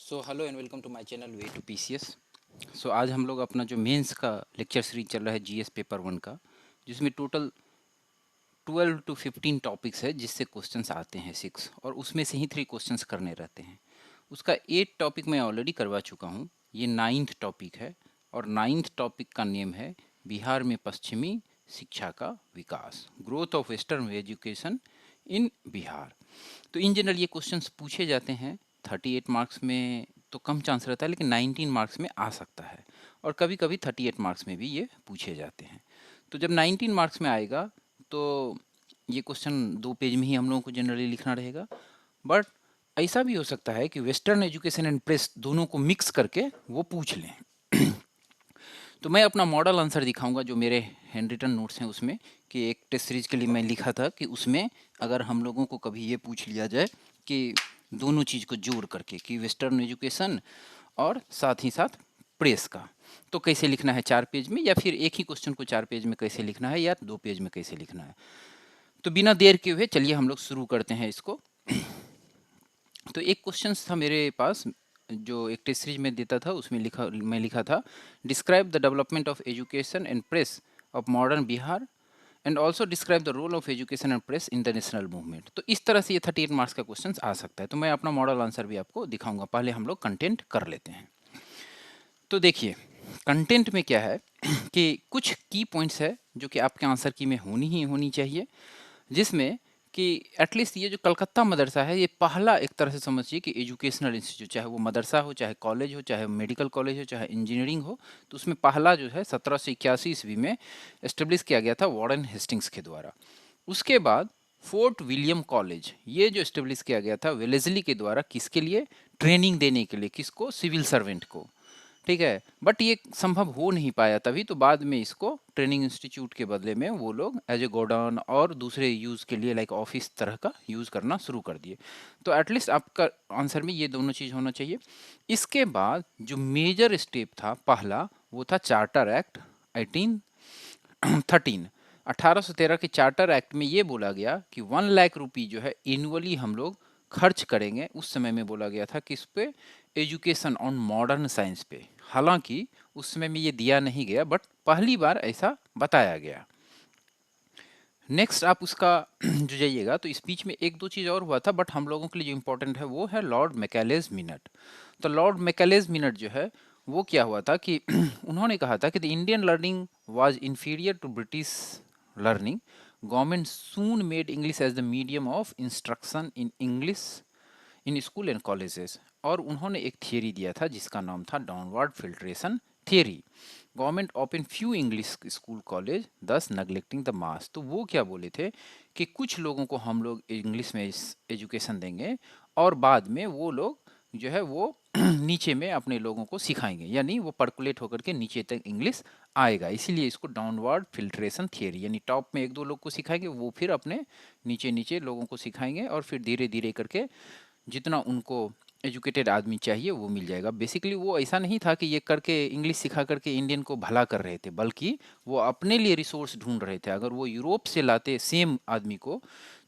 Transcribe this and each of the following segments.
So hello and welcome to my channel way to PCS. So आज हम लोग अपना जो मेंस का लेक्चर सीरीज चल रहा है जीएस पेपर 1 का, जिसमें टोटल 12 टू 15 टॉपिक्स है, जिससे क्वेश्चंस आते हैं 6 और उसमें से ही 3 क्वेश्चंस करने रहते हैं। उसका 8 टॉपिक मैं ऑलरेडी करवा चुका हूँ। ये 9th टॉपिक है और 9th टॉपिक का नेम है बिहार में पश्चिमी शिक्षा का विकास, growth of western education in Bihar. तो इन जनरल ये क्वेश्चंस पूछे जाते हैं। 38 मार्क्स में तो कम चांस रहता है, लेकिन 19 मार्क्स में आ सकता है और कभी कभी 38 मार्क्स में भी ये पूछे जाते हैं। तो जब 19 मार्क्स में आएगा तो ये क्वेश्चन 2 पेज में ही हम लोगों को जनरली लिखना रहेगा। बट ऐसा भी हो सकता है कि वेस्टर्न एजुकेशन एंड प्रेस दोनों को मिक्स करके वो पूछ लें। तो मैं अपना मॉडल आंसर दिखाऊंगा जो मेरे हैंड रिटन नोट्स हैं उसमें, कि एक टेस्ट सीरीज के लिए मैं लिखा था कि उसमें अगर हम लोगों को कभी ये पूछ लिया जाए कि दोनों चीज़ को जोड़ करके कि वेस्टर्न एजुकेशन और साथ ही साथ प्रेस का, तो कैसे लिखना है 4 पेज में, या फिर एक ही क्वेश्चन को 4 पेज में कैसे लिखना है या 2 पेज में कैसे लिखना है। तो बिना देर के हुए चलिए हम लोग शुरू करते हैं इसको। तो एक क्वेश्चन था मेरे पास जो एक टेस्ट सीरीज में देता था, उसमें मैं लिखा था describe the development of education and press of modern Bihar and also describe the role of education and press in the national movement. तो इस तरह से ये 38 मार्क्स का क्वेश्चन आ सकता है। तो मैं अपना मॉडल आंसर भी आपको दिखाऊंगा। पहले हम लोग कंटेंट कर लेते हैं। तो देखिए कंटेंट में क्या है कि कुछ की पॉइंट्स है जो कि आपके आंसर की में होनी ही होनी चाहिए, जिसमें कि एटलीस्ट ये जो कलकत्ता मदरसा है ये पहला एक तरह से समझिए कि एजुकेशनल इंस्टीट्यूट, चाहे वो मदरसा हो, चाहे कॉलेज हो, चाहे मेडिकल कॉलेज हो, चाहे इंजीनियरिंग हो, तो उसमें पहला जो है 1781 ईस्वी में एस्टेब्लिश किया गया था वारेन हेस्टिंग्स के द्वारा। उसके बाद फोर्ट विलियम कॉलेज ये जो एस्टेब्लिश किया गया था वेलेस्ली के द्वारा, किसके लिए? ट्रेनिंग देने के लिए। किसको? सिविल सर्वेंट को। ठीक है, बट ये संभव हो नहीं पाया तभी, तो बाद में इसको ट्रेनिंग इंस्टीट्यूट के बदले में वो लोग एज ए गोडाउन और दूसरे यूज़ के लिए लाइक ऑफिस तरह का यूज़ करना शुरू कर दिए। तो एटलीस्ट आपका आंसर में ये दोनों चीज़ होना चाहिए। इसके बाद जो मेजर स्टेप था पहला, वो था चार्टर एक्ट 1813। 1813 के चार्टर एक्ट में ये बोला गया कि 1 लाख रुपी जो है एनुअली हम लोग खर्च करेंगे। उस समय में बोला गया था किस पे? एजुकेशन ऑन मॉडर्न साइंस पे। हालांकि उस समय में ये दिया नहीं गया, बट पहली बार ऐसा बताया गया। नेक्स्ट आप उसका जो जाइएगा तो स्पीच में एक दो चीज़ और हुआ था, बट हम लोगों के लिए जो इम्पोर्टेंट है वो है लॉर्ड मैकेलेज मिनट। तो लॉर्ड मैकेलेज मिनट जो है वो क्या हुआ था कि उन्होंने कहा था कि the Indian learning was inferior to British learning, government soon made English as the medium of instruction in English in school and colleges. और उन्होंने एक थियरी दिया था जिसका नाम था downward filtration theory. Government open few English school college thus neglecting the mass. तो वो क्या बोले थे कि कुछ लोगों को हम लोग इंग्लिश में एजुकेशन देंगे और बाद में वो लोग जो है वो नीचे में अपने लोगों को सिखाएंगे, यानी वो पर्कुलेट होकर के नीचे तक इंग्लिश आएगा। इसीलिए इसको डाउनवर्ड फिल्ट्रेशन थियरी, यानी टॉप में एक दो लोग को सिखाएंगे, वो फिर अपने नीचे नीचे लोगों को सिखाएंगे और फिर धीरे धीरे करके जितना उनको एजुकेटेड आदमी चाहिए वो मिल जाएगा। बेसिकली वो ऐसा नहीं था कि ये करके इंग्लिश सिखा करके इंडियन को भला कर रहे थे, बल्कि वो अपने लिए रिसोर्स ढूंढ रहे थे। अगर वो यूरोप से लाते सेम आदमी को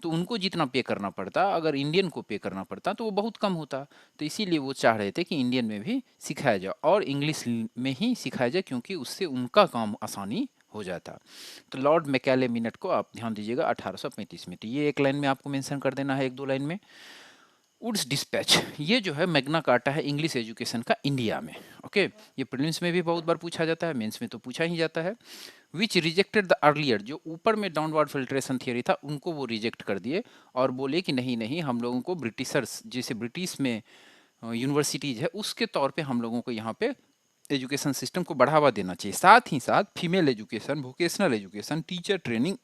तो उनको जितना पे करना पड़ता, अगर इंडियन को पे करना पड़ता तो वो बहुत कम होता। तो इसीलिए वो चाह रहे थे कि इंडियन में भी सिखाया जाए और इंग्लिश में ही सिखाया जाए, क्योंकि उससे उनका काम आसानी हो जाता। तो लॉर्ड मैकेले मिनट को आप ध्यान दीजिएगा 1835 में। तो ये एक लाइन में आपको मेंशन कर देना है, एक दो लाइन में। वुड्स डिस्पैच ये जो है मैग्ना कार्टा है इंग्लिश एजुकेशन का इंडिया में। ओके, ये प्रीलिम्स में भी बहुत बार पूछा जाता है, मेंस में तो पूछा ही जाता है। विच रिजेक्टेड द अर्लियर, जो ऊपर में डाउनवर्ड फिल्ट्रेशन थियरी था उनको वो रिजेक्ट कर दिए और बोले कि नहीं नहीं, हम लोगों को ब्रिटिशर्स जैसे ब्रिटिश में यूनिवर्सिटीज है उसके तौर पे हम लोगों को यहाँ पे एजुकेशन सिस्टम को बढ़ावा देना चाहिए। साथ ही साथ female education, vocational education, teacher training,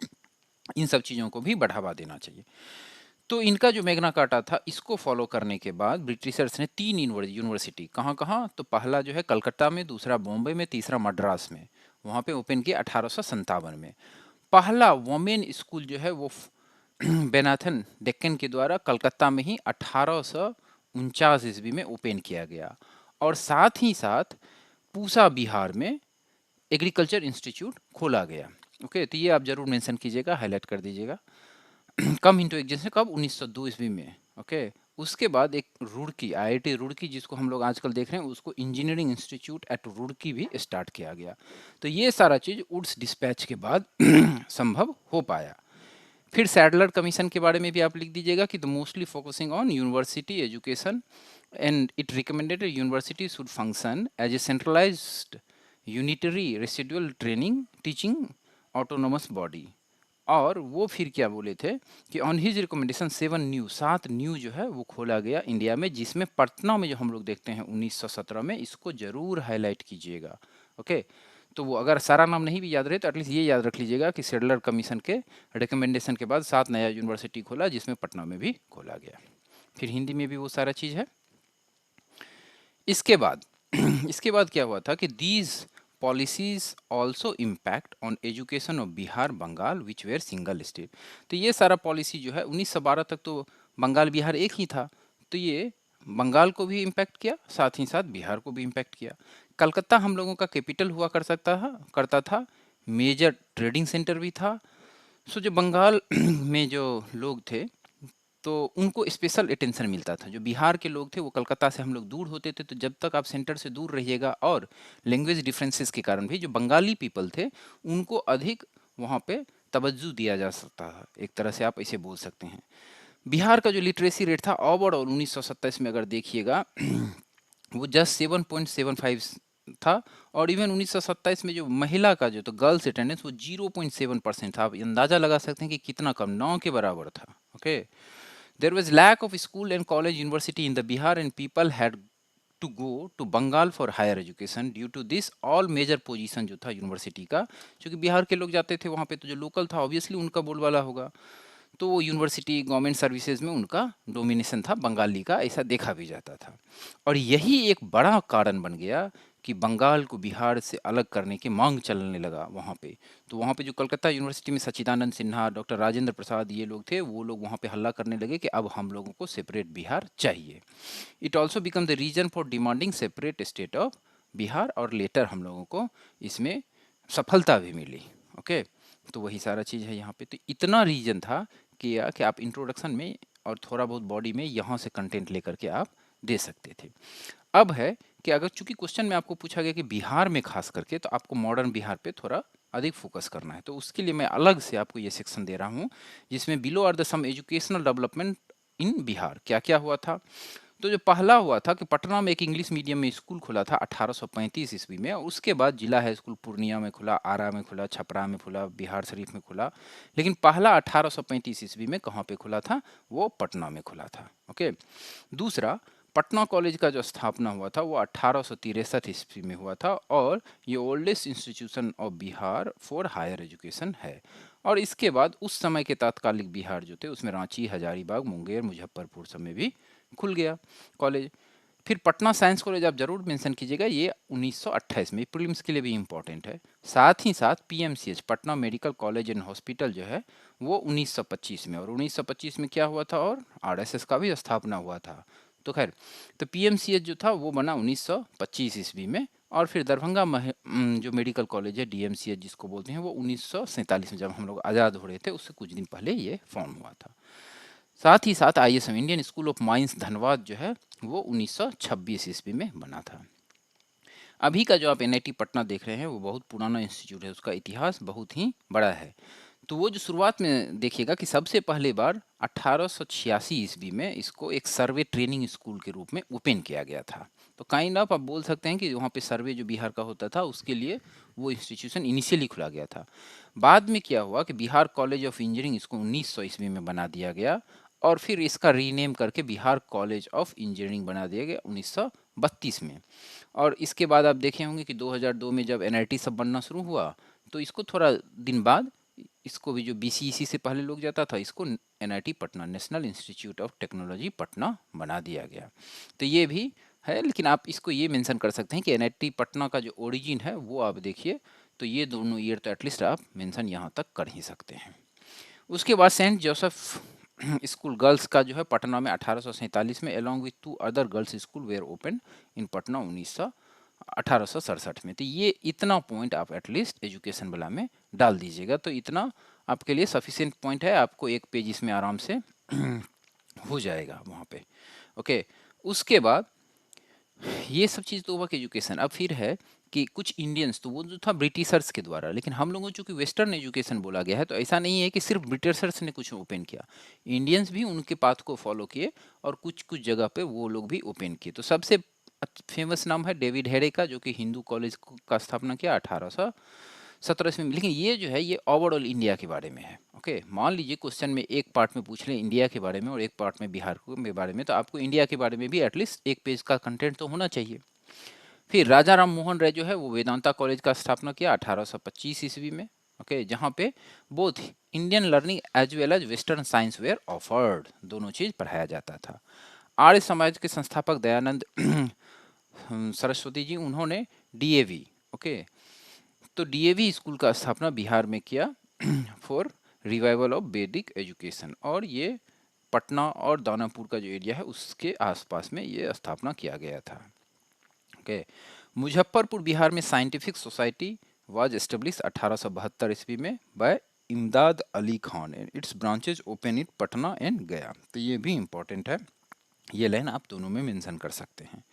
इन सब चीज़ों को भी बढ़ावा देना चाहिए। तो इनका जो मैग्ना कार्टा था इसको फॉलो करने के बाद ब्रिटिशर्स ने 3 यूनिवर्सिटी कहाँ कहाँ, तो पहला जो है कलकत्ता में, दूसरा बॉम्बे में, तीसरा मद्रास में, वहाँ पे ओपन किया 1857 में। पहला वोमेन स्कूल जो है वो बेनाथन डेक्कन के द्वारा कलकत्ता में ही 1849 ईस्वी में ओपन किया गया। और साथ ही साथ पूसा बिहार में एग्रीकल्चर इंस्टीट्यूट खोला गया। ओके, तो ये आप जरूर मेंशन कीजिएगा, हाईलाइट कर दीजिएगा। कम इंटू एग्जिस्टेंस कब? 1902 ईस्वी में। ओके, उसके बाद एक रुड़की, आईआईटी रुड़की जिसको हम लोग आजकल देख रहे हैं, उसको इंजीनियरिंग इंस्टीट्यूट एट रुड़की भी स्टार्ट किया गया। तो ये सारा चीज़ वुड्स डिस्पैच के बाद संभव हो पाया। फिर सैडलर कमीशन के बारे में भी आप लिख दीजिएगा कि the mostly focusing on university education and it recommended university should function as a centralised unitary residual training teaching autonomous body. और वो फिर क्या बोले थे कि ऑन हिज रिकमेंडेशन 7 न्यू जो है वो खोला गया इंडिया में, जिसमें पटना में जो हम लोग देखते हैं 1917 में, इसको जरूर हाईलाइट कीजिएगा। ओके, तो वो अगर सारा नाम नहीं भी याद रहे तो एटलीस्ट ये याद रख लीजिएगा कि सेडलर कमीशन के रिकमेंडेशन के बाद 7 नया यूनिवर्सिटी खोला, जिसमें पटना में भी खोला गया। फिर हिंदी में भी वो सारा चीज़ है। इसके बाद इसके बाद क्या हुआ था कि these policies also impact on education of Bihar Bengal which were single state. तो ये सारा पॉलिसी जो है 1912 तक तो बंगाल बिहार एक ही था, तो ये बंगाल को भी इम्पैक्ट किया, साथ ही साथ बिहार को भी इम्पैक्ट किया। कलकत्ता हम लोगों का कैपिटल हुआ करता था, मेजर ट्रेडिंग सेंटर भी था। सो जो बंगाल में जो लोग थे तो उनको स्पेशल अटेंशन मिलता था। जो बिहार के लोग थे वो कलकत्ता से हम लोग दूर होते थे, तो जब तक आप सेंटर से दूर रहिएगा, और लैंग्वेज डिफरेंसेस के कारण भी जो बंगाली पीपल थे उनको अधिक वहाँ पे तवज्जो दिया जा सकता है, एक तरह से आप इसे बोल सकते हैं। बिहार का जो लिटरेसी रेट था ओवरऑल 1927 में अगर देखिएगा वो जस्ट 7.75 था, और इवन 1927 में जो महिला का जो तो गर्ल्स अटेंडेंस वो 0.7% था। आप अंदाजा लगा सकते हैं कि कितना कम, 9 के बराबर था। Okay, there was lack of school and college university in the Bihar and people had to go to Bengal for higher education. Due to this all major position जो था यूनिवर्सिटी का, क्योंकि बिहार के लोग जाते थे वहाँ पे, तो जो लोकल था ऑब्वियसली उनका बोलबाला होगा, तो वो यूनिवर्सिटी गवर्नमेंट सर्विसेज में उनका डोमिनेशन था बंगाली का, ऐसा देखा भी जाता था। और यही एक बड़ा कारण बन गया कि बंगाल को बिहार से अलग करने की मांग चलने लगा वहाँ पे। तो वहाँ पे जो कलकत्ता यूनिवर्सिटी में सच्चिदानंद सिन्हा, डॉक्टर राजेंद्र प्रसाद, ये लोग थे, वो लोग वहाँ पे हल्ला करने लगे कि अब हम लोगों को सेपरेट बिहार चाहिए। It also become the reason for demanding separate state of Bihar, और लेटर हम लोगों को इसमें सफलता भी मिली। ओके, तो वही सारा चीज़ है यहाँ पे। तो इतना रीजन था कि आप इंट्रोडक्शन में और थोड़ा बहुत बॉडी में यहाँ से कंटेंट लेकर के आप दे सकते थे। अब है कि अगर चूंकि क्वेश्चन में आपको पूछा गया कि बिहार में खास करके, तो आपको मॉडर्न बिहार पे थोड़ा अधिक फोकस करना है, तो उसके लिए मैं अलग से आपको ये सेक्शन दे रहा हूँ जिसमें below are the some educational development in Bihar. क्या क्या हुआ था? तो जो पहला हुआ था कि पटना में एक इंग्लिश मीडियम में स्कूल खुला था 1835 ईस्वी में, और उसके बाद जिला हाई स्कूल पूर्णिया में खुला, आरा में खुला, छपरा में खुला, बिहार शरीफ में खुला। लेकिन पहला 1835 ईस्वी में कहाँ पे खुला था? वो पटना में खुला था। ओके, दूसरा पटना कॉलेज का जो स्थापना हुआ था वो 1863 ईस्वी में हुआ था, और ये oldest institution of Bihar for higher education है। और इसके बाद उस समय के तात्कालिक बिहार जो थे उसमें रांची, हजारीबाग, मुंगेर, मुजफ्फरपुर सब में भी खुल गया कॉलेज। फिर पटना साइंस कॉलेज आप जरूर मेंशन कीजिएगा, ये 1928 में, प्रीलिम्स के लिए भी इम्पोर्टेंट है। साथ ही साथ PMCH Patna medical college and hospital जो है वो 1925 में, और 1925 में क्या हुआ था? और आरएसएस का भी स्थापना हुआ था। तो खैर, तो पीएमसीएच जो था वो बना 1925 ईस्वी में, और फिर दरभंगा जो मेडिकल कॉलेज है डीएमसीएच जिसको बोलते हैं, वो 1947 में, जब हम लोग आज़ाद हो रहे थे उससे कुछ दिन पहले ये फॉर्म हुआ था। साथ ही साथ ISM Indian school of mines Dhanbad जो है वो 1926 ईस्वी में बना था। अभी का जो आप एनआईटी पटना देख रहे हैं वो बहुत पुराना इंस्टीट्यूट है, उसका इतिहास बहुत ही बड़ा है। तो वो जो शुरुआत में देखिएगा कि सबसे पहले बार 1886 ईस्वी में इसको एक सर्वे ट्रेनिंग स्कूल के रूप में ओपन किया गया था। तो काइंड ऑफ आप बोल सकते हैं कि वहाँ पे सर्वे जो बिहार का होता था उसके लिए वो इंस्टीट्यूशन इनिशियली खुला गया था। बाद में क्या हुआ कि बिहार कॉलेज ऑफ इंजीनियरिंग इसको 1900 ईस्वी में बना दिया गया, और फिर इसका रीनेम करके बिहार कॉलेज ऑफ इंजीनियरिंग बना दिया गया 1932 में। और इसके बाद आप देखे होंगे कि 2002 में जब एनआईटी सब बनना शुरू हुआ, तो इसको थोड़ा दिन बाद इसको भी, जो बीसीईसी से पहले लोग जाता था, इसको NIT Patna, national institute of technology Patna बना दिया गया। तो ये भी है, लेकिन आप इसको ये मेंशन कर सकते हैं कि एनआईटी पटना का जो ओरिजिन है वो आप देखिए, तो ये दोनों ईयर तो एटलीस्ट आप मेंशन यहाँ तक कर ही सकते हैं। उसके बाद सेंट जोसेफ स्कूल गर्ल्स का जो है पटना में 1847 में, along with 2 other girls school were open in Patna 1867 में। तो ये इतना पॉइंट आप एटलीस्ट एजुकेशन वाला में डाल दीजिएगा, तो इतना आपके लिए सफिशिएंट पॉइंट है, आपको एक पेज इसमें आराम से हो जाएगा वहाँ पे। ओके, उसके बाद ये सब चीज़ तो हुआ कि एजुकेशन। अब फिर है कि कुछ इंडियंस, तो वो जो था ब्रिटिशर्स के द्वारा, लेकिन हम लोगों को चूंकि वेस्टर्न एजुकेशन बोला गया है तो ऐसा नहीं है कि सिर्फ ब्रिटिशर्स ने कुछ ओपन किया, इंडियंस भी उनके पाथ को फॉलो किए और कुछ कुछ जगह पे वो लोग भी ओपन किए। तो सबसे फेमस नाम है डेविड हेडे का, जो कि हिंदू कॉलेज का स्थापना किया 1817 में। लेकिन ये जो है ये ओवरऑल इंडिया के बारे में है। ओके, मान लीजिए क्वेश्चन में एक पार्ट में पूछ ले इंडिया के बारे में और एक पार्ट में बिहार के बारे में, तो आपको इंडिया के बारे में भी एटलीस्ट एक पेज का कंटेंट तो होना चाहिए। फिर राजा राम मोहन राय जो है वो वेदांता कॉलेज का स्थापना किया 1825 ईस्वी में। ओके, जहाँ पे both Indian learning as well as western science were offered, दोनों चीज पढ़ाया जाता था। आर्य समाज के संस्थापक दयानंद सरस्वती जी, उन्होंने डीएवी, ओके, तो डीएवी स्कूल का स्थापना बिहार में किया फॉर रिवाइवल ऑफ वैदिक एजुकेशन, और ये पटना और दानापुर का जो एरिया है उसके आसपास में ये स्थापना किया गया था। ओके, मुजफ्फरपुर बिहार में साइंटिफिक सोसाइटी वाज एस्टेब्लिश 1872 ईस्वी में बाय इमदाद Ali Khan and it's branches open in Patna and गया। तो ये भी इंपॉर्टेंट है, ये लाइन आप दोनों में मेंशन कर सकते हैं।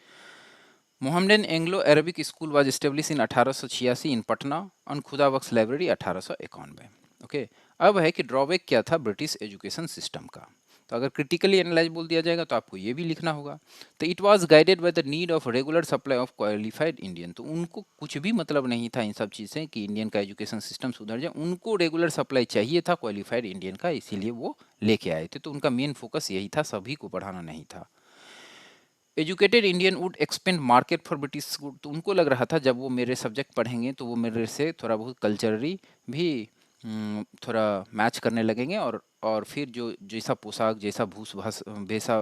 Mohammedan Anglo Arabic school was establish in 1886 in Patna on खुदा बख्श लाइब्रेरी 1891। ओके, अब है कि ड्रॉबैक क्या था ब्रिटिश एजुकेशन सिस्टम का। तो अगर क्रिटिकली एनालाइज बोल दिया जाएगा तो आपको ये भी लिखना होगा। तो it was guided by the need of regular supply of qualified Indian. तो उनको कुछ भी मतलब नहीं था इन सब चीज़ से कि इंडियन का एजुकेशन सिस्टम सुधर जाए, उनको रेगुलर सप्लाई चाहिए था क्वालिफाइड इंडियन का, इसीलिए वो लेके आए थे। तो उनका मेन फोकस यही था, सभी को पढ़ाना नहीं था। Educated Indian would expand market for British good. तो उनको लग रहा था जब वो मेरे सब्जेक्ट पढ़ेंगे तो वो मेरे से थोड़ा बहुत कल्चरली भी थोड़ा मैच करने लगेंगे, और फिर जो जैसा पोशाक, जैसा भूष भाष वैसा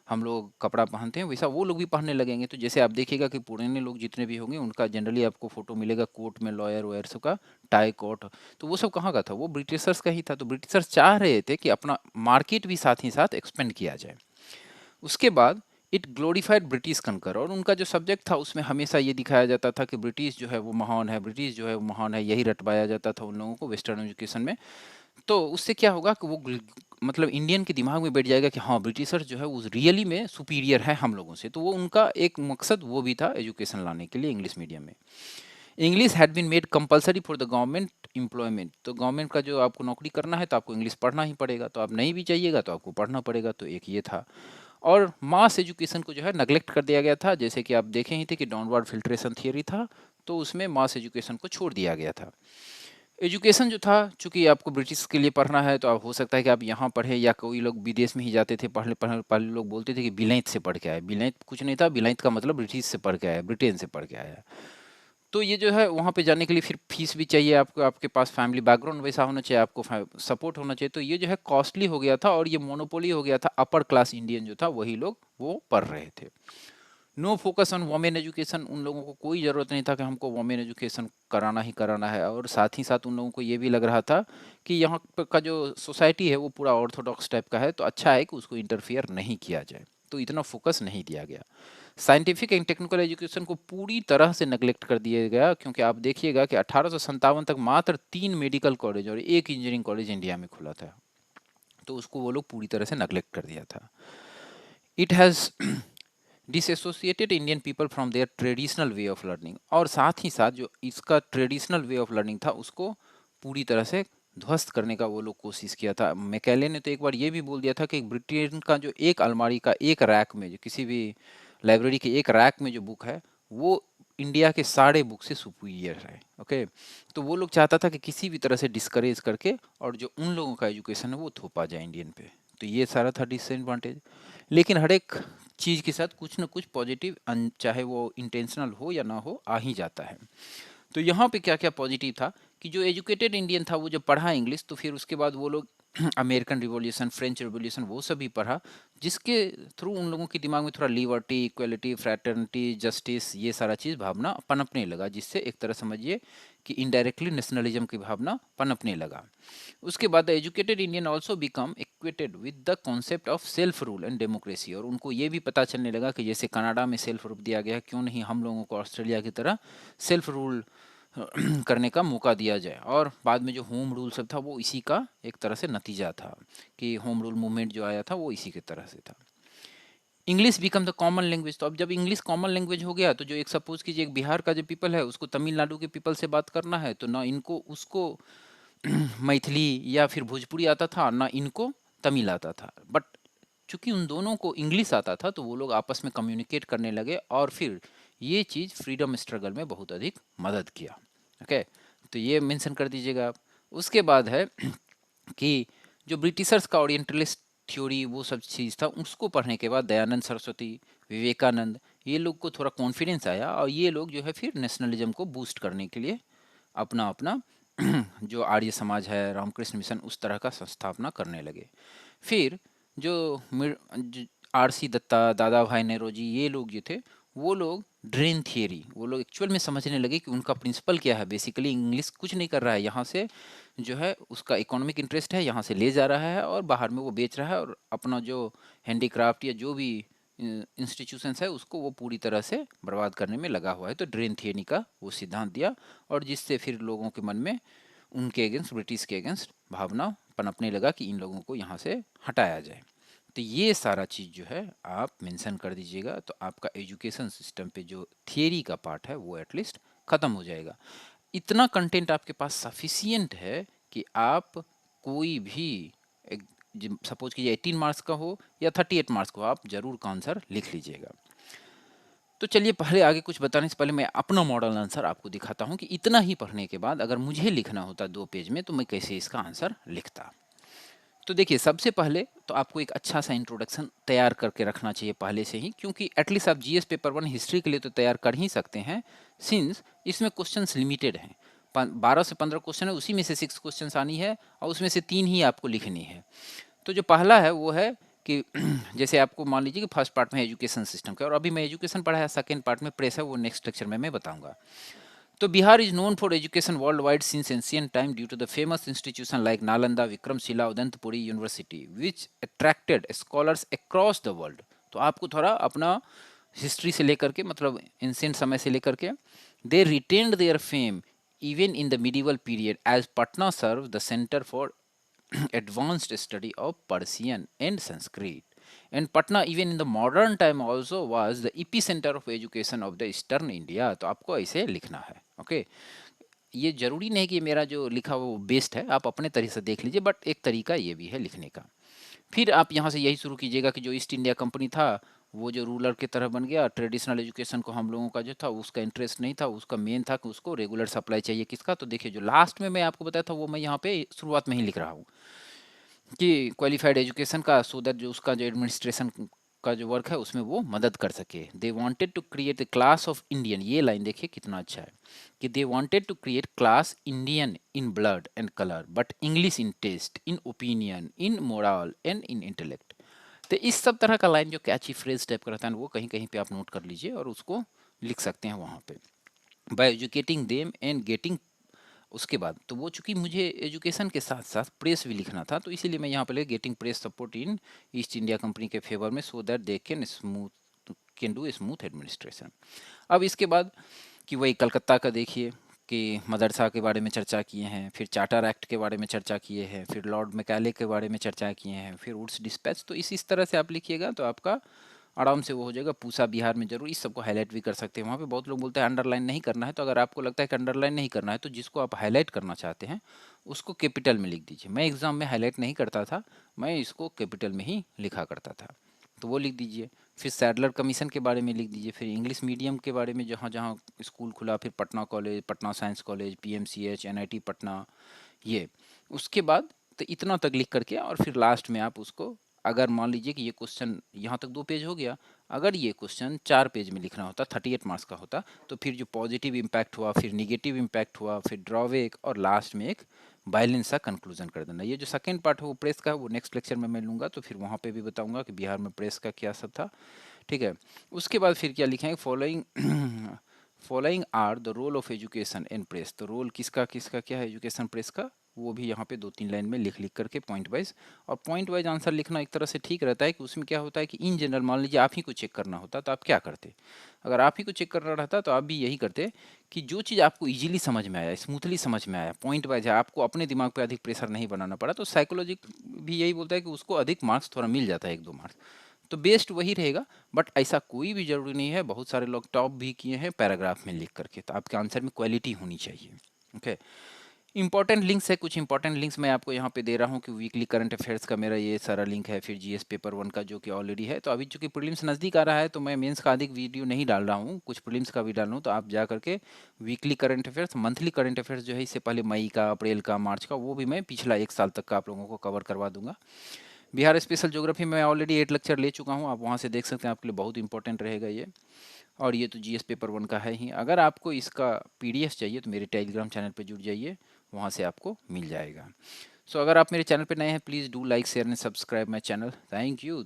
हम लोग कपड़ा पहनते हैं वैसा वो लोग भी पहनने लगेंगे। तो जैसे आप देखिएगा कि पुराने लोग जितने भी होंगे उनका जनरली आपको फोटो मिलेगा कोट में, लॉयर वॉयर सब का, टाई कोट। तो वो सब कहाँ का था, वो ब्रिटिशर्स का ही था। तो ब्रिटिशर्स चाह रहे थे कि अपना मार्केट भी साथ ही साथ एक्सपेंड किया जाए। उसके बाद इट ग्लोरीफाइड ब्रिटिश कनकर, और उनका जो सब्जेक्ट था उसमें हमेशा ये दिखाया जाता था कि ब्रिटिश जो है वो महान है, ब्रिटिश जो है वो महान है, यही रटवाया जाता था उन लोगों को वेस्टर्न एजुकेशन में। तो उससे क्या होगा कि वो मतलब इंडियन के दिमाग में बैठ जाएगा कि हाँ ब्रिटिशर्स जो है वो रियली में सुपीरियर है हम लोगों से। तो वो उनका एक मकसद वो भी था एजुकेशन लाने के लिए इंग्लिश मीडियम में। English had been made compulsory for the government employment. तो गवर्नमेंट का जो आपको नौकरी करना है तो आपको इंग्लिश पढ़ना ही पड़ेगा, तो आप नहीं भी चाहिएगा तो आपको पढ़ना पड़ेगा। तो एक ये था। और मास एजुकेशन को जो है नेग्लेक्ट कर दिया गया था, जैसे कि आप देखे ही थे कि डाउनवर्ड फिल्ट्रेशन थियरी था, तो उसमें मास एजुकेशन को छोड़ दिया गया था। एजुकेशन जो था, चूंकि आपको ब्रिटिश के लिए पढ़ना है तो आप हो सकता है कि आप यहाँ पढ़े, या कोई लोग विदेश में ही जाते थे पढ़ने पढ़ने, पहले लोग बोलते थे कि बिलैत से पढ़ के आए। बिलैत कुछ नहीं था, बिलैत का मतलब ब्रिटिश से पढ़ के आया, ब्रिटेन से पढ़ के आया। तो ये जो है वहाँ पे जाने के लिए फिर फीस भी चाहिए आपको, आपके पास फैमिली बैकग्राउंड वैसा होना चाहिए, आपको सपोर्ट होना चाहिए। तो ये जो है कॉस्टली हो गया था और ये मोनोपोली हो गया था, अपर क्लास इंडियन जो था वही लोग वो पढ़ रहे थे। No focus on women education, उन लोगों को कोई ज़रूरत नहीं था कि हमको वोमेन एजुकेशन कराना ही कराना है। और साथ ही साथ उन लोगों को ये भी लग रहा था कि यहाँ का जो सोसाइटी है वो पूरा ऑर्थोडॉक्स टाइप का है, तो अच्छा है कि उसको इंटरफियर नहीं किया जाए। तो इतना फोकस नहीं दिया गया। साइंटिफिक एंड टेक्निकल एजुकेशन को पूरी तरह से नेग्लेक्ट कर दिया गया, क्योंकि आप देखिएगा कि 1857 तक मात्र 3 मेडिकल कॉलेज और एक इंजीनियरिंग कॉलेज इंडिया में खुला था। तो उसको वो लोग पूरी तरह से नेग्लेक्ट कर दिया था। It has disassociated Indian people from their traditional way of learning, और साथ ही साथ जो इसका ट्रेडिशनल वे ऑफ लर्निंग था उसको पूरी तरह से ध्वस्त करने का वो लोग कोशिश किया था। मैकेले ने तो एक बार ये भी बोल दिया था कि ब्रिटेन का जो एक अलमारी का एक रैक में, जो किसी भी लाइब्रेरी के एक रैक में जो बुक है वो इंडिया के सारे बुक से सुपीरियर है। ओके, तो वो लोग चाहता था कि किसी भी तरह से डिस्करेज करके और जो उन लोगों का एजुकेशन है वो थोपा जाए इंडियन पे। तो ये सारा था डिसएडवांटेज। लेकिन हर एक चीज़ के साथ कुछ ना कुछ पॉजिटिव, चाहे वो इंटेंशनल हो या ना हो, आ ही जाता है। तो यहाँ पे क्या क्या पॉजिटिव था कि जो एजुकेटेड इंडियन था वो जब पढ़ा इंग्लिश तो फिर उसके बाद वो लोग अमेरिकन रिवॉल्यूशन, फ्रेंच रिवॉल्यूशन वो सब भी पढ़ा, जिसके थ्रू उन लोगों के दिमाग में थोड़ा लिबर्टी, इक्वलिटी, फ्रैटर्निटी, जस्टिस ये सारा चीज़ भावना पनपने लगा, जिससे एक तरह समझिए कि इनडायरेक्टली नेशनलिज्म की भावना पनपने लगा। उसके बाद the educated Indian also become equated with the concept of self rule and democracy, और उनको ये भी पता चलने लगा कि जैसे कनाडा में सेल्फ रूल दिया गया है, क्यों नहीं हम लोगों को ऑस्ट्रेलिया की तरह सेल्फ रूल करने का मौका दिया जाए। और बाद में जो होम रूल सब था वो इसी का एक तरह से नतीजा था, कि होम रूल मूवमेंट जो आया था वो इसी की तरह से था। English become the common language. तो अब जब इंग्लिश कॉमन लैंग्वेज हो गया तो जो एक सपोज कीजिए एक बिहार का जो पीपल है उसको तमिलनाडु के पीपल से बात करना है, तो ना इनको उसको मैथिली या फिर भोजपुरी आता था, ना इनको तमिल आता था, बट चूंकि उन दोनों को इंग्लिश आता था तो वो लोग आपस में कम्युनिकेट करने लगे और फिर ये चीज़ फ्रीडम स्ट्रगल में बहुत अधिक मदद किया। ओके, तो ये मेंशन कर दीजिएगा आप। उसके बाद है कि जो ब्रिटिशर्स का ओरिएंटलिस्ट थ्योरी वो सब चीज़ था, उसको पढ़ने के बाद दयानंद सरस्वती, विवेकानंद, ये लोग को थोड़ा कॉन्फिडेंस आया और ये लोग जो है फिर नेशनलिज्म को बूस्ट करने के लिए अपना अपना जो आर्य समाज है, रामकृष्ण मिशन, उस तरह का संस्थापना करने लगे। फिर जो आरसी दत्ता, दादा भाई नेरोजी, ये लोग जो थे वो लोग ड्रेन थियरी, वो लोग एक्चुअल में समझने लगे कि उनका प्रिंसिपल क्या है। बेसिकली इंग्लिश कुछ नहीं कर रहा है, यहाँ से जो है उसका इकोनॉमिक इंटरेस्ट है, यहाँ से ले जा रहा है और बाहर में वो बेच रहा है और अपना जो हैंडीक्राफ्ट या जो भी इंस्टीट्यूशंस है उसको वो पूरी तरह से बर्बाद करने में लगा हुआ है। तो ड्रेन थियरी का वो सिद्धांत दिया और जिससे फिर लोगों के मन में उनके अगेंस्ट, ब्रिटिश के अगेंस्ट भावना पनपने लगा कि इन लोगों को यहाँ से हटाया जाए। तो ये सारा चीज़ जो है आप मेंशन कर दीजिएगा, तो आपका एजुकेशन सिस्टम पे जो थियरी का पार्ट है वो एटलीस्ट ख़त्म हो जाएगा। इतना कंटेंट आपके पास सफिशियंट है कि आप कोई भी, सपोज कीजिए 18 मार्क्स का हो या 38 मार्क्स का हो, आप जरूर का आंसर लिख लीजिएगा। तो चलिए पहले आगे कुछ बताने से पहले मैं अपना मॉडल आंसर आपको दिखाता हूँ कि इतना ही पढ़ने के बाद अगर मुझे लिखना होता 2 पेज में तो मैं कैसे इसका आंसर लिखता। तो देखिए सबसे पहले तो आपको एक अच्छा सा इंट्रोडक्शन तैयार करके रखना चाहिए पहले से ही, क्योंकि एटलीस्ट आप जीएस पेपर 1 हिस्ट्री के लिए तो तैयार कर ही सकते हैं, सिंस इसमें क्वेश्चंस लिमिटेड हैं। 12 से 15 क्वेश्चन है, उसी में से 6 क्वेश्चंस आनी है और उसमें से 3 ही आपको लिखनी है। तो जो पहला है वो है कि जैसे आपको मान लीजिए कि फर्स्ट पार्ट में एजुकेशन सिस्टम का, और अभी मैं एजुकेशन पढ़ा है, सेकेंड पार्ट में प्रेस है, वो नेक्स्ट लेक्चर में मैं बताऊंगा। तो Bihar is known for education world wide since ancient time due to the famous institution like Nalanda, Vikramshila, Udantapuri university which attracted scholars across the world. तो आपको थोड़ा अपना हिस्ट्री से लेकर के, मतलब एंशियंट समय से लेकर के, they retained their fame even in the medieval period as Patna served the center for advanced study of Persian and Sanskrit. And Patna even in the modern time also was the epicenter of education of the eastern India. तो आपको ऐसे लिखना है। Okay, ये जरूरी नहीं कि मेरा जो लिखा वो बेस्ट है, आप अपने तरीके से देख लीजिए, बट एक तरीका ये भी है लिखने का। फिर आप यहाँ से यही शुरू कीजिएगा कि जो ईस्ट इंडिया कंपनी था वो जो रूलर की तरह बन गया, ट्रेडिशनल एजुकेशन को हम लोगों का जो था उसका इंटरेस्ट नहीं था, उसका मेन था कि उसको रेगुलर सप्लाई चाहिए किसका। तो देखिए जो लास्ट में मैं आपको बताया था वो मैं यहाँ पे शुरुआत में ही लिख रहा हूँ कि क्वालिफाइड एजुकेशन का, सो दैट जो उसका जो एडमिनिस्ट्रेशन का जो वर्क है उसमें वो मदद कर सके। They wanted to create the class of Indian, ये लाइन देखिए कितना अच्छा है कि they wanted to create class Indian in blood and colour but English in taste, in opinion, in moral and in intellect. तो इस सब तरह का लाइन जो कैची फ्रेज टाइप का रहता है वो कहीं कहीं पे आप नोट कर लीजिए और उसको लिख सकते हैं वहाँ पे। By educating them and getting, उसके बाद तो वो चूंकि मुझे एजुकेशन के साथ साथ प्रेस भी लिखना था तो इसीलिए मैं यहाँ पे getting press support in east India company के फेवर में, so that they can do smooth administration. अब इसके बाद कि वही कलकत्ता का देखिए कि मदरसा के बारे में चर्चा किए हैं, फिर चार्टर एक्ट के बारे में चर्चा किए हैं, फिर लॉर्ड मैकाले के बारे में चर्चा किए हैं, फिर वुड्स डिस्पैच। तो इस तरह से आप लिखिएगा तो आपका आराम से वो हो जाएगा। पूसा बिहार में जरूर इस सबको हाईलाइट भी कर सकते हैं। वहाँ पे बहुत लोग बोलते हैं अंडरलाइन नहीं करना है, तो अगर आपको लगता है कि अंडरलाइन नहीं करना है तो जिसको आप हाईलाइट करना चाहते हैं उसको कैपिटल में लिख दीजिए। मैं एग्जाम में हाईलाइट नहीं करता था, मैं इसको कैपिटल में ही लिखा करता था, तो वो लिख दीजिए। फिर सैडलर कमीशन के बारे में लिख दीजिए। फिर इंग्लिश मीडियम के बारे में जहाँ जहाँ स्कूल खुला, फिर Patna college, Patna science college, PMCH, NIT Patna, ये। उसके बाद तो इतना तक लिख करके और फिर लास्ट में आप उसको, अगर मान लीजिए कि ये क्वेश्चन यहाँ तक 2 पेज हो गया, अगर ये क्वेश्चन 4 पेज में लिखना होता, 38 मार्क्स का होता, तो फिर जो पॉजिटिव इम्पैक्ट हुआ, फिर निगेटिव इम्पैक्ट हुआ, फिर ड्रॉबैक और लास्ट में एक बैलेंस सा कंक्लूजन कर देना। ये जो सेकंड पार्ट है वो प्रेस का है, वो नेक्स्ट लेक्चर में मैं लूँगा, तो फिर वहाँ पे भी बताऊँगा कि बिहार में प्रेस का क्या सब था। ठीक है, उसके बाद फिर क्या लिखेंगे, following following are the role of education in press. तो रोल किसका किसका क्या है एजुकेशन प्रेस का, वो भी यहाँ पे 2-3 लाइन में लिख लिख करके पॉइंट वाइज। और पॉइंट वाइज आंसर लिखना एक तरह से ठीक रहता है कि उसमें क्या होता है कि इन जनरल मान लीजिए आप ही को चेक करना होता तो आप क्या करते, अगर आप ही को चेक करना रहता तो आप भी यही करते कि जो चीज़ आपको इजीली समझ में आया, स्मूथली समझ में आया, पॉइंट वाइज है, आपको अपने दिमाग पे अधिक प्रेशर नहीं बनाना पड़ा, तो साइकोलॉजी भी यही बोलता है कि उसको अधिक मार्क्स थोड़ा मिल जाता है, 1-2 मार्क्स। तो बेस्ट वही रहेगा, बट ऐसा कोई भी ज़रूरी नहीं है। बहुत सारे लोग टॉप भी किए हैं पैराग्राफ में लिख करके, तो आपके आंसर में क्वालिटी होनी चाहिए। ओके, इंपॉर्टेंट लिंक्स है, कुछ इंपॉर्टेंट लिंक्स मैं आपको यहाँ पे दे रहा हूँ कि वीकली करंट अफेयर्स का मेरा ये सारा लिंक है, फिर जीएस पेपर 1 का जो कि ऑलरेडी है। तो अभी चूंकि प्रीलिम्स नज़दीक आ रहा है तो मैं मेंस का अधिक वीडियो नहीं डाल रहा हूँ, कुछ प्रीलिम्स का भी डाल रहा हूँ। तो आप जा करके weekly current affairs, monthly current affairs जो है इससे पहले मई का, अप्रैल का, मार्च का, वो भी मैं पिछला 1 साल तक का आप लोगों को कवर करवा दूंगा। बिहार स्पेशल ज्योग्राफी में ऑलरेडी 8 लेक्चर ले चुका हूँ, आप वहाँ से देख सकते हैं, आपके लिए बहुत इंपॉर्टेंट रहेगा ये। और ये तो जीएस पेपर 1 का है ही। अगर आपको इसका पीडीएफ चाहिए तो मेरे टेलीग्राम चैनल पर जुड़ जाइए, वहाँ से आपको मिल जाएगा। सो अगर आप मेरे चैनल पर नए हैं, please do like share and subscribe my channel. Thank you.